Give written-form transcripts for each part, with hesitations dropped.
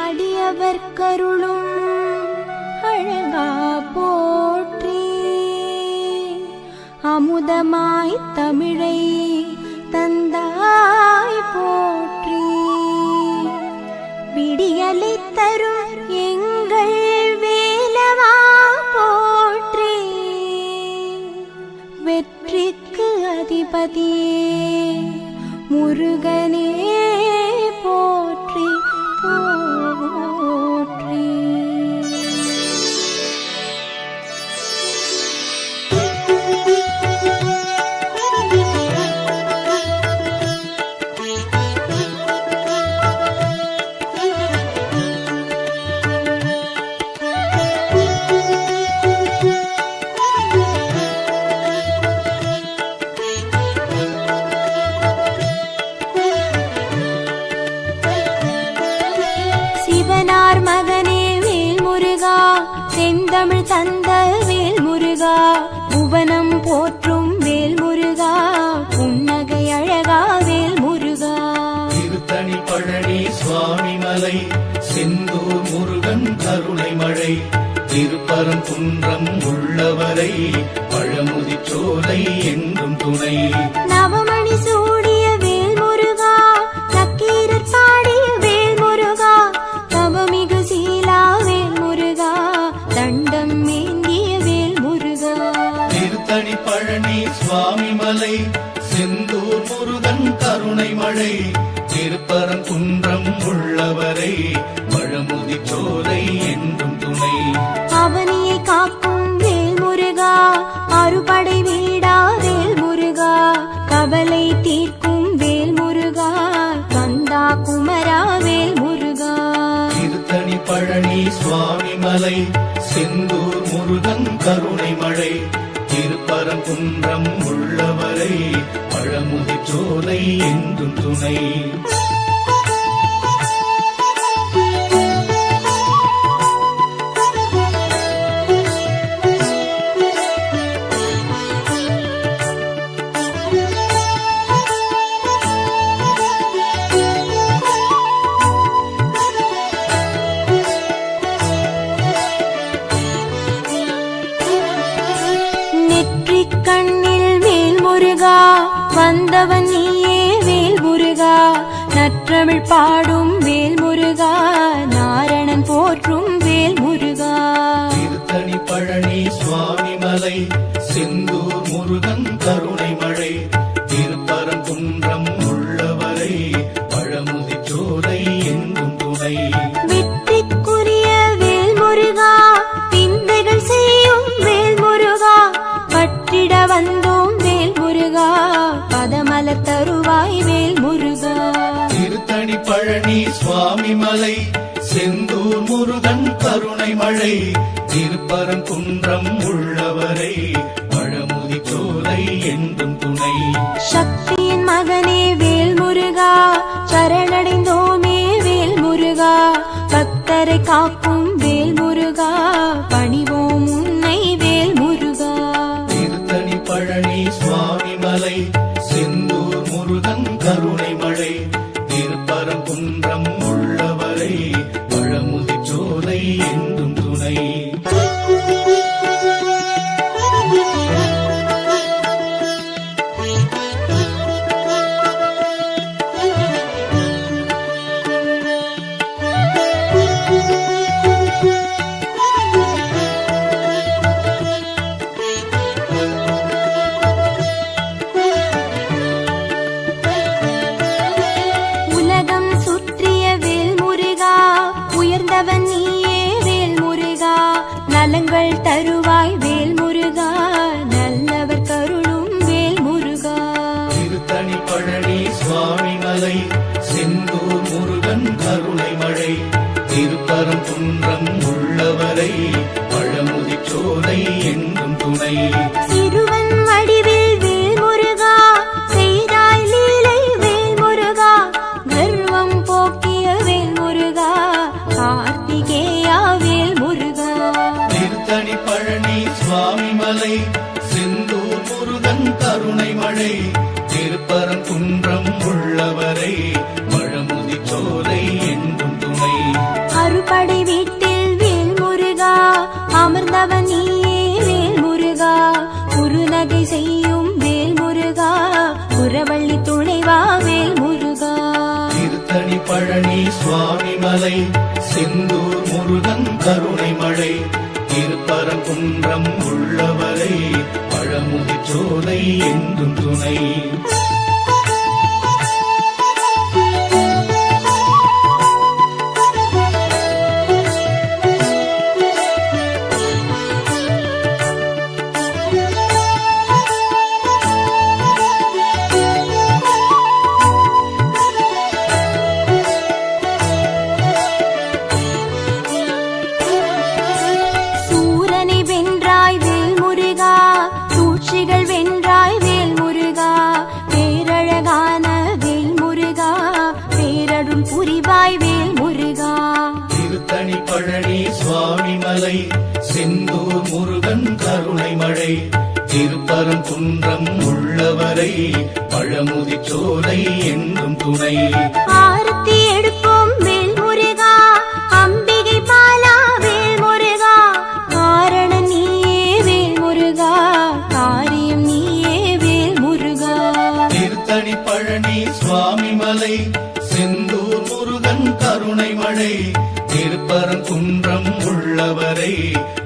அடியவர் கருளும் அழகா போற்றி. அமுதமாய் தமிழை தந்தாய் போற்றி. விடியலை தரும் எங்கள் வேலவா போற்றி. வெற்றிக்கு அதிபதியே முருகனே போற்றி போற்றி. சிவனார் மகனே வேல் முருகா, செந்தமிழ் தந்த வேல் முருகா, புவனம் போற்றும் வேல் முருகா, புன்னகை அழகா வேல் முருகா. திருத்தணி பழனி சுவாமி மலை, செந்தூர் முருகன் கருணை மழை, திருப்பரங்குன்றம் உள்ளவரை பழமுதி சோலை என்றும் துணை. நவமணி சூடிய வேல் முருகா, நக்கீரர் பாடிய வேல் முருகா, தவமிகு சீலா வேல் முருகா, தண்டம் ஏந்திய வேல் முருகா. திருத்தணி பழனி சுவாமி மலை, செந்தூர் முருகன் கருணை மழை, திருப்பரங்குன்றம் உள்ளவரை பழமுதி சோலை என்றும் துணை. அவனியை காக்கும் வேல் முருகா, அறுபடை வீடா வேல் முருகா, கவலை தீர்க்கும் வேல் முருகா, கந்தா குமரா வேல் முருகா. திருத்தணி பழனி சுவாமி மலை, செந்தூர் முருகன் கருணை மழை, திருப்பரங்குன்றம் உள்ளவரை பழமுதி சோலை என்றும் துணை. கண்ணில் வேல் முருகா, வந்தவன் நீயே வேல் முருகா, நற்றமிழ் பாடும் வேல் முருகா, நாரணன் போற்றும் வேல் முருகா. திருத்தணி பழனி சுவாமி மலை, செந்தூர் முருகன் கருணை மழை, திருப்பரங்குன்றம் உள்ளவரை பழமுதி சோலை என்றும் துணை. வெற்றிக்குரிய வேல் முருகா, விந்தைகள் செய்யும் வேல் முருகா, பற்றிட வந்தோம் வேல் முருகா, பதமலர் தருவாய் வேல் முருகா. திருத்தணி பழனி சுவாமி மலை, செந்தூர் முருகன் கருணை மழை, திருப்பரங்குன்றம் உள்ளவரை பழமுதி சோலை என்றும் துணை. சக்தியின் மகனே வேல் முருகா, சரணடைந்தோமே வேல் முருகா, பக்தரை காக்கும் வேல் முருகா, பணிவோம் உன்னை வேல் முருகா. திருத்தணி பழனி சுவாமி மலை, செந்தூர் முருகன் கருணை மழை, திருப்பரங்குன்றம் உள்ளவரை பழமுதி சோலை என்றும் துணை. உலகம் சுற்றிய வேல் முருகா, உயர்ந்தவன் நீயே வேல் முருகா, நலங்கள் தருவாய் வேல் முருகா, நல்லவர் கருளும் வேல் முருகா. திருத்தணி பழனி சுவாமி மலை, செந்தூர் முருகன் கருணை மழை, திருப்பரங்குன்றம் உள்ளவரை பழமுதி சோலை என்றும் துணை. சிறுவன் வடிவில் வேல் முருகா, செய்தாய் லீலை வேல் முருகா, கர்வம் போக்கிய வேல் முருகா, கார்த்திகேயா வேல் முருகா. திருத்தணி பழனி சுவாமி மலை, செந்தூர் முருகன் கருணை மழை, திருப்பரங்குன்றம் உள்ளவரை பழமுதி சோலை என்றும் துணை. பழனி சுவாமி மலை செந்தூர் முருகன் கருணை மழை திருப்பரங்குன்றம் உள்ளவரை பழமுதிர்ச்சோலை என்றும் துணை. திருத்தணி பழனி சுவாமி மலை செந்தூர் முருகன் கருணை மழை திருப்பரங்குன்றம் உள்ளவரை பழமுதிர்ச்சோலை என்றும் துணை. ஆரத்தி எடுப்போம் வேல் முருகா, அம்பிகை பாலா வேல் முருகா, காரண நீயே வேல் முருகா, காரியம் நீயே வேல் முருகா. திருத்தணி பழனி சுவாமி மலை செந்தூர் முருகன் கருணை மழை திருப்பரங்குன்றம் உள்ளவரை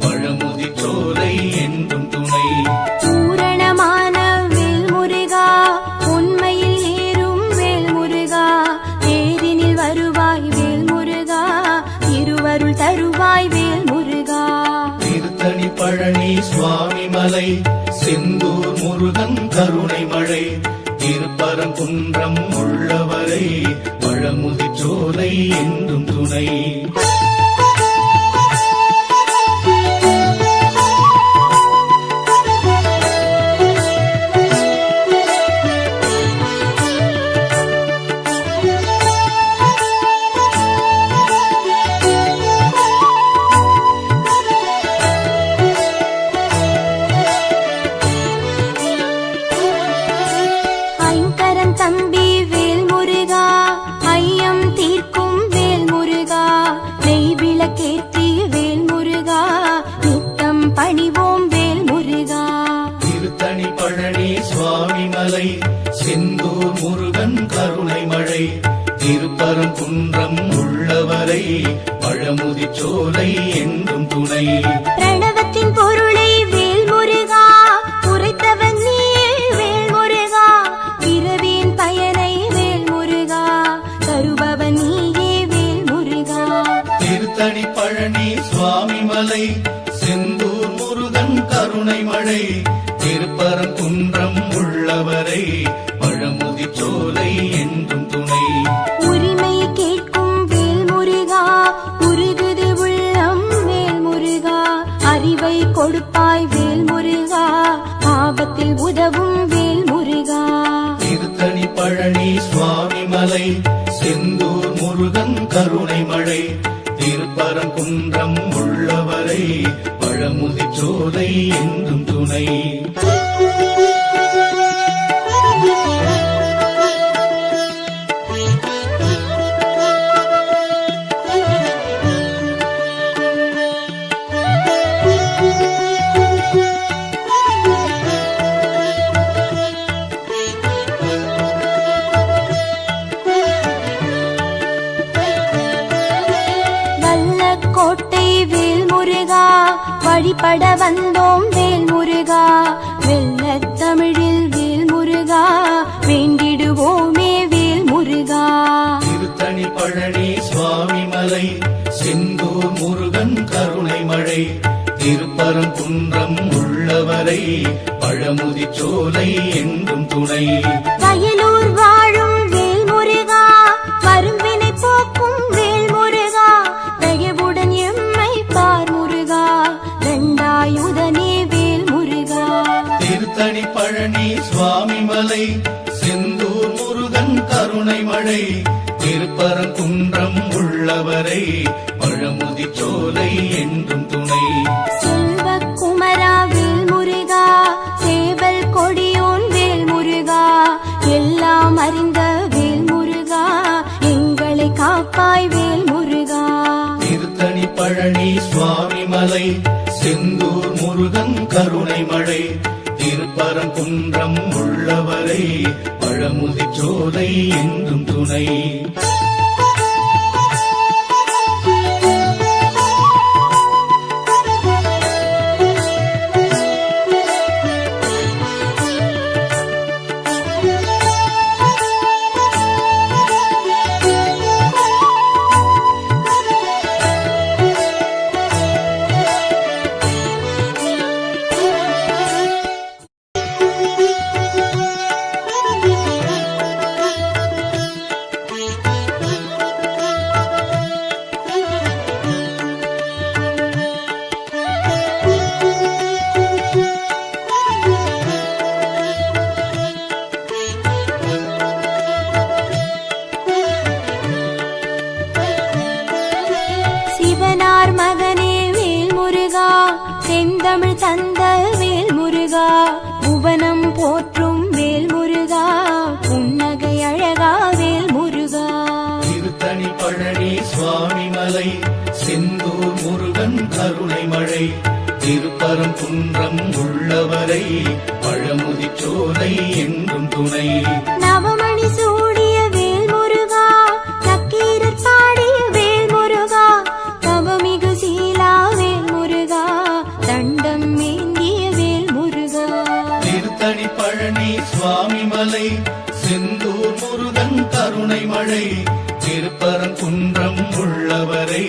பழமுதிர்ச்சோலை என்றும் துணை. பூரணமான வேல் முருகா, உண்மையில் ஏறும் வேல் முருகா, தேரினில் வருவாய் வேல் முருகா, திருவருள் தருவாய் வேல் முருகா. திருத்தணி பழனி சுவாமி மலை செந்தூர் முருகன் கருணை மழை திருப்பரங்குன்றம் உள்ளவரை பழமுதிர்ச்சோலை என்றும் துணை. தம்பி வேல் முருகா, ஐயம் தீர்க்கும் வேல் முருகா, நெய் விளக்கேற்றி வேல் முருகா, நித்தம் பணிவோம் வேல் முருகா. திருத்தணி பழனி சுவாமி மலை செந்தூர் முருகன் கருணை மழை திருப்பரங்குன்றம் உள்ளவரை பழமுதிர்ச்சோலை என்றும் துணை. பிரணவத்தின் பொருளை வேல் முருகா, உரைத்தவன் நீயே வேல் முருகா, பிறவியின் பயனை வேல் முருகா, தருபவன் நீயே வேல் முருகா. திருத்தணி பழனி சுவாமி மலை செந்தூர் முருகன் கருணை மழை திருப்பரங்குன்றம் உள்ளவரை பழமுதிர்ச்சோலை என்றும் துணை. உரிமை கேட்கும் வேல் முருகா, உருகுது உள்ளம் வேல் முருகா, அறிவை கொடுப்பாய் வேல் முருகா, ஆபத்தில் உதவும் வேல் முருகா. திருத்தணி பழனி சுவாமி மலை செந்தூர் முருகன் கருணை மழை திருப்பரங்குன்றம் உள்ளவரை பழமுதிர்ச்சோலை என்றும் துணை. கோட்டை வேல் முருகா, வழிபட வந்தோம் வேல் முருகா, வெள்ளத் தமிழில் வேல் முருகா, வேண்டிடுவோமே வேல் முருகா. திருத்தணி பழனி சுவாமி மலை செந்தூர் முருகன் கருணை மழை திருப்பரங்குன்றம் உள்ளவரை பழமுதிர்ச்சோலை என்றும் துணை. வயலூர் வாழும் வேல் முருகா, வரும்பினை போக்கும் வேல் முருகா, தயவுடன் எம்மை பார் முருகா, தண்டாயுதனே வேல் முருகா. திருத்தணி பழனி சுவாமி மலை செந்தூர் முருகன் கருணை மழை திருப்பரங்குன்றம் உள்ளவரை பழமுதிர்ச்சோலை என்றும் துணை. செல்வக்குமரா வேல் முருகா, சேவல் கொடியோன் வேல் முருகா, எல்லாம் அறிந்த வேல் முருகா, எங்களை காப்பாய் வேல் முருகா. திருத்தணி பழனி சுவாமி மலை செந்தூர் முருகன் கருணை மழை திருப்பரங்குன்றம் உள்ளவரை பழமுதிர்ச்சோலை என்றும் துணை. செந்தமிழ் தந்த வேல் முருகா, புவனம் போற்றும் வேல் முருகா, புன்னகை அழகா வேல் முருகா. திருத்தணி பழனி சுவாமி மலை, செந்தூர் முருகன் கருணை மழை, திருப்பரங்குன்றம் உள்ளவரை பழமுதிர்ச்சோலை என்றும் துணை. நவமணி சூடிய வேல் முருகா, நக்கீரர் பாடிய வேல் முருகா, தவமிகு சீலா வேல் முருகா, தண்டம் ஏந்திய வேல் முருகா. திருத்தணி பழனி சுவாமி மலை, செந்தூர் முருகன் கருணை மழை, திருப்பரங்குன்றம் உள்ளவரை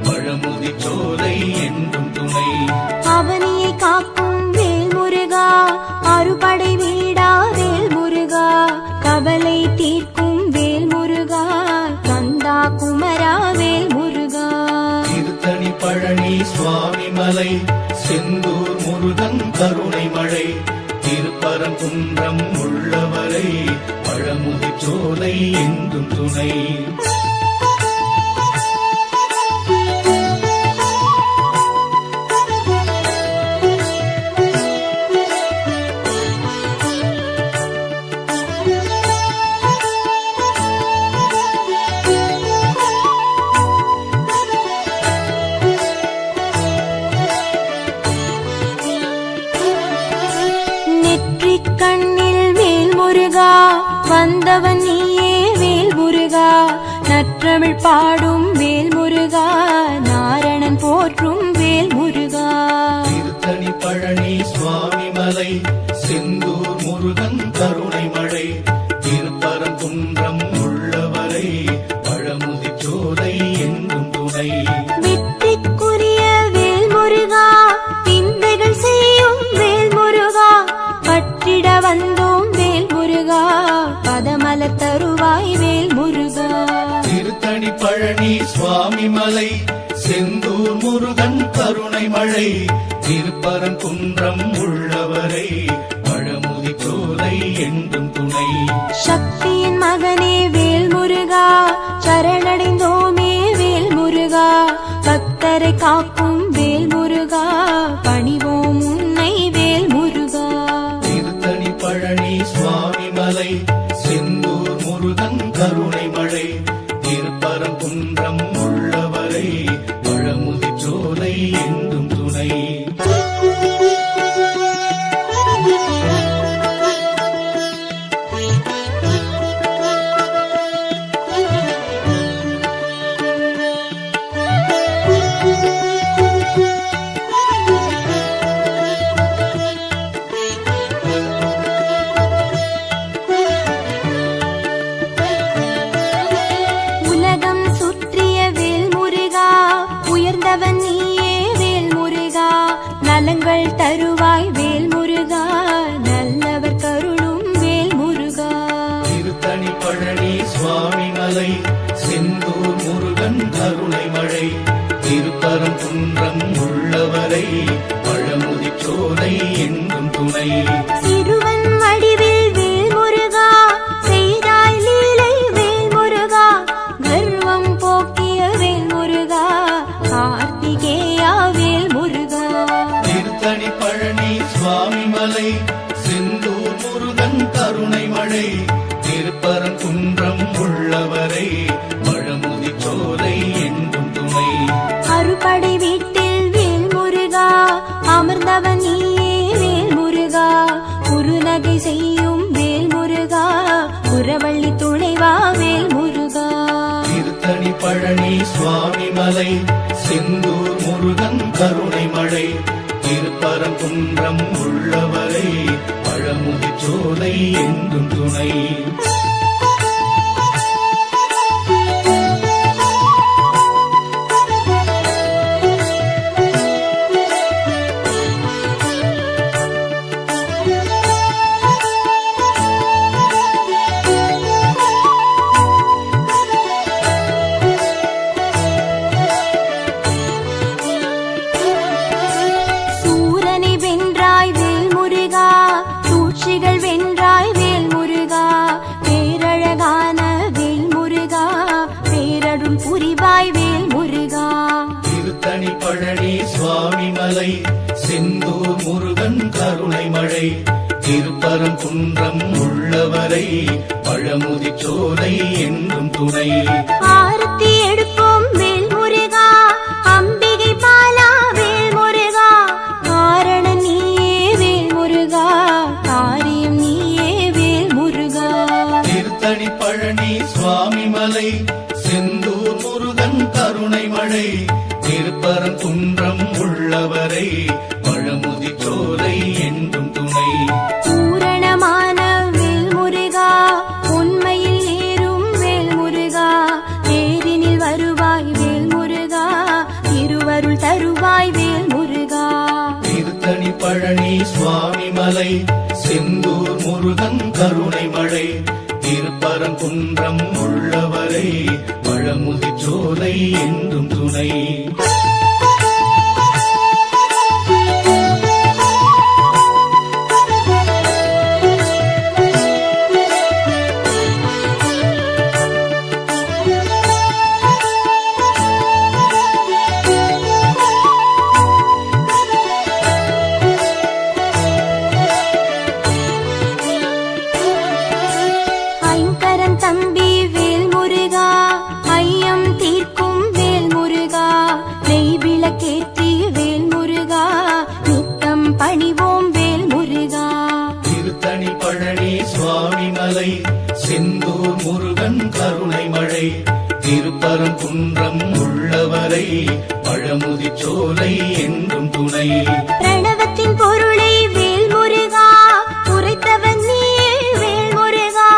பழமுதிர்ச்சோலை என்றும் துணை. அவனியை காக்கும் வேல் முருகா, அறுபடை வீடா வேல் முருகா, கவலை தீர்க்கும் வேல் முருகா, கந்தா குமரா வேல் முருகா. திருத்தணி பழனி சுவாமி மலை, செந்தூர் முருகன் கருணை மழை, திருப்பரங்குன்றம் உள்ளவரை பழமுதிர்ச்சோலை என்றும் துணை. கண்ணில் வேல் முருகா, வந்தவன் நீயே வேல் முருகா, நற்றமிழ் பாடும் வேல் முருகா, நாரணன் போற்றும் வேல் முருகா. திருத்தணி பழனி சுவாமி மலை, செந்தூர் முருகன் கருணை மழை, திருப்பரங்குன்றம் உள்ளவரை பழமுதிர்ச்சோலை என்றும் துணை. வெற்றிக்குரிய வேல் முருகா, விந்தைகள் செய்யும் வேல் முருகா, பற்றிட வந்தோம் வேல் முருகா, பதமலர் தருவாய் வேல் முருகா. திருத்தணி பழனி சுவாமி மலை, செந்தூர் முருகன் கருணை மழை, திருப்பரங்குன்றம் உள்ளவரை பழமுதிர்ச்சோலை என்றும் துணை. சக்தியின் மகனே வேல் முருகா, சரணடைந்தோமே வேல் முருகா, பக்தரை காக்கும் வேல் முருகா, பணிவோம் உன்னை வேல் முருகா. திருத்தணி பழனி சுவாமி மலை, செந்தூர் முருகன் கருணை மழை, திருப்பரங்குன்றம் உள்ளவரை பழமுதிர்ச்சோலை என்றும் துணை. உலகம் சுற்றிய வேல் முருகா, உயர்ந்தவன் நீயே வேல் முருகா, நலங்கள் தருவாய் வேல் முருகா, நல்லவர் கருளும் வேல் முருகா. திருத்தணி பழனி சுவாமி மலை, செந்தூர் முருகன் கருணை மழை, திருப்பரங்குன்றம் உள்ளவரை பழமுதிர்ச்சோலை என்றும் துணை. சிறுவன் வடிவில் வேல் முருகா, செய்தாய் லீலை வேல் முருகா, கர்வம் போக்கிய வேல் முருகா, கார்த்திகேயா வேல் முருகா. திருத்தணி பழனி சுவாமி மலை, செந்தூர் முருகன் கருணை மழை, திருப்பரங்குன்றம் உள்ளவரை பழமுதிர்ச்சோலை என்றும் துணை. அறுபடை வீட்டில் வேல் முருகா, அமர்ந்தவன் நீயே வேல் முருகா, குறுநகை செய்யும் வேல் முருகா, குரவள்ளி துணைவா வேல் முருகா. திருத்தணி பழனி சுவாமி மலை, செந்தூர் முருகன் கருணை மழை, திருப்பரங்குன்றம் உள்ளவரை பழமுதிர்ச்சோலை என்றும் துணை. சூரனை வென்றாய் வேல் முருகா, சூழ்ச்சிகள் வென்றாய் வேல் முருகா, பேரழகான வேல் முருகா, பேரருள் புரிவாய் வேல் முருகா. திருத்தணி பழனி சுவாமி மலை, செந்தூர் திருப்பரங்குன்றம் உள்ளவரை பழமுதிர்ச்சோலை என்றும் துணை. ஆரத்தி எடுப்போம் வேல் முருகா, அம்பிகை பாலா வேல் முருகா, காரண நீயே வேல் முருகா, காரியம் நீயே வேல் முருகா. திருத்தணி பழனி சுவாமி மலை, செந்தூர் முருகன் கருணை மழை, திருப்பரங்குன்றம் உள்ளவரை பழமுதிர்ச்சோலை என்றும் துணை. பூரணமான வேல் முருகா, உண்மையில் ஏறும் வேல் முருகா, தேரினில் வருவாய் வேல் முருகா, திருவருள் தருவாய் வேல் முருகா. திருத்தணி பழனி சுவாமி மலை, செந்தூர் முருகன் கருணை மழை, திருப்பரங்குன்றம் உள்ளவரை பழமுதிர்ச்சோலை என்றும் துணை. ஐங்கரன் தம்பி வேல் முருகா, ஐயம் தீர்க்கும் வேல் முருகா, நெய் விளக்கேற்றி வேல் முருகா, நித்தம் பணிவோம் வேல் முருகா. திருத்தணி பழனி சுவாமி மலை, செந்தூர் முருகன் கருணை மழை, திருப்பரங்குன்றம் உள்ளவரை பழமுதிர்ச்சோலை என்றும் துணை. பிரணவத்தின் பொருளை வேல் முருகா, உரைத்தவன் நீயே வேல் முருகா,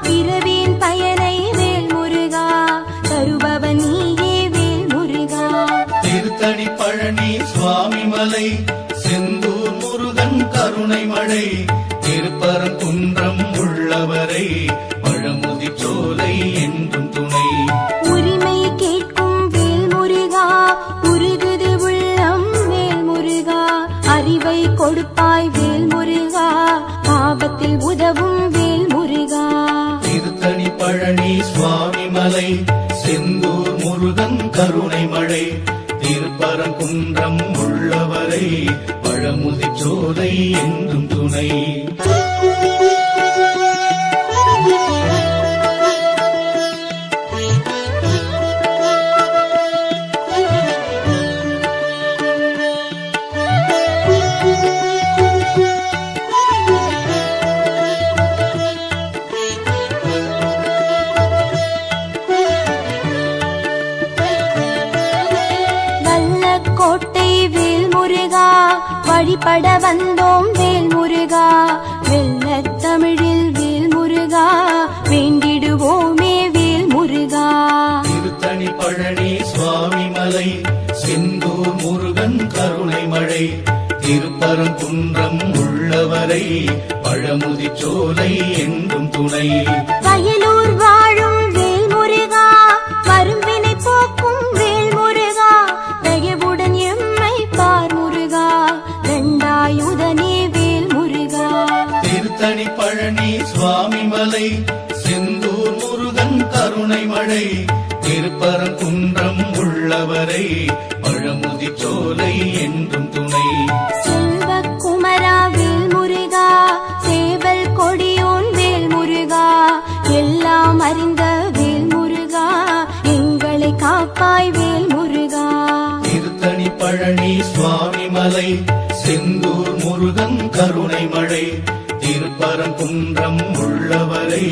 பிறவியின் பயனை வேல் முருகா, தருபவன் நீயே வேல் முருகா. திருத்தணி பழனி சுவாமி மலை, செந்தூர் முருகன் கருணை மழை, திருப்பரங்குன்றம் உள்ளவரை பழமுதிர்ச்சோலை என்றும் துணை. உரிமை கேட்கும் வேல் முருகா, உருகுது உள்ளம் வேல் முருகா, அறிவை கொடுப்பாய் வேல் முருகா, ஆபத்தில் உதவும் வேல் முருகா. திருத்தணி பழனி சுவாமி மலை, செந்தூர் முருகன் கருணை மழை, திருப்பரங்குன்றம் உள்ளவரை பழமுதிர்ச்சோலை என்றும் துணை. கோட்டை வேல் முருகா, வழிபட வந்தோம் வேல் முருகா, வெள்ளத் தமிழில் வேல் முருகா, வேண்டிடுவோமே வேல் முருகா. திருத்தணி பழனி சுவாமி மலை, செந்தூர் முருகன் கருணை மழை, திருப்பரங்குன்றம் உள்ளவரை பழமுதிர்ச்சோலை என்றும் துணை. வயலூர் வாழும் வேல் முருகா, கரும்பினை போக்கும் வேல் முருகா, தயவுடன் எம்மை பார் முருகா, தண்டாயுதனே வேல் முருகா. திருத்தணி பழனி சுவாமி மலை, செந்தூர் முருகன் கருணை மழை, திருப்பரங்குன்றம் உள்ளவரை பழமுதிர்ச்சோலை என்றும் துணை. செல்வக்குமரா வேல் முருகா, சேவல் கொடியோன் வேல் முருகா, எல்லாம் அறிந்த வேல் முருகா, எங்களை காப்பாய் வேல் முருகா. திருத்தணி பழனி சுவாமி மலை, செந்தூர் முருகன் கருணை மழை, திருப்பரங்குன்றம் உள்ளவரை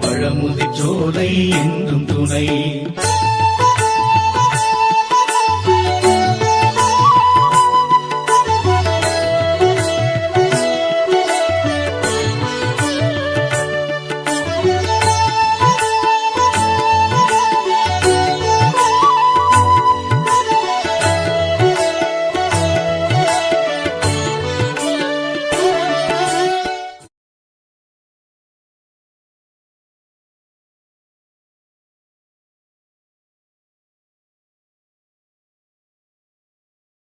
பழமுதிர்ச்சோலை என்றும் துணை.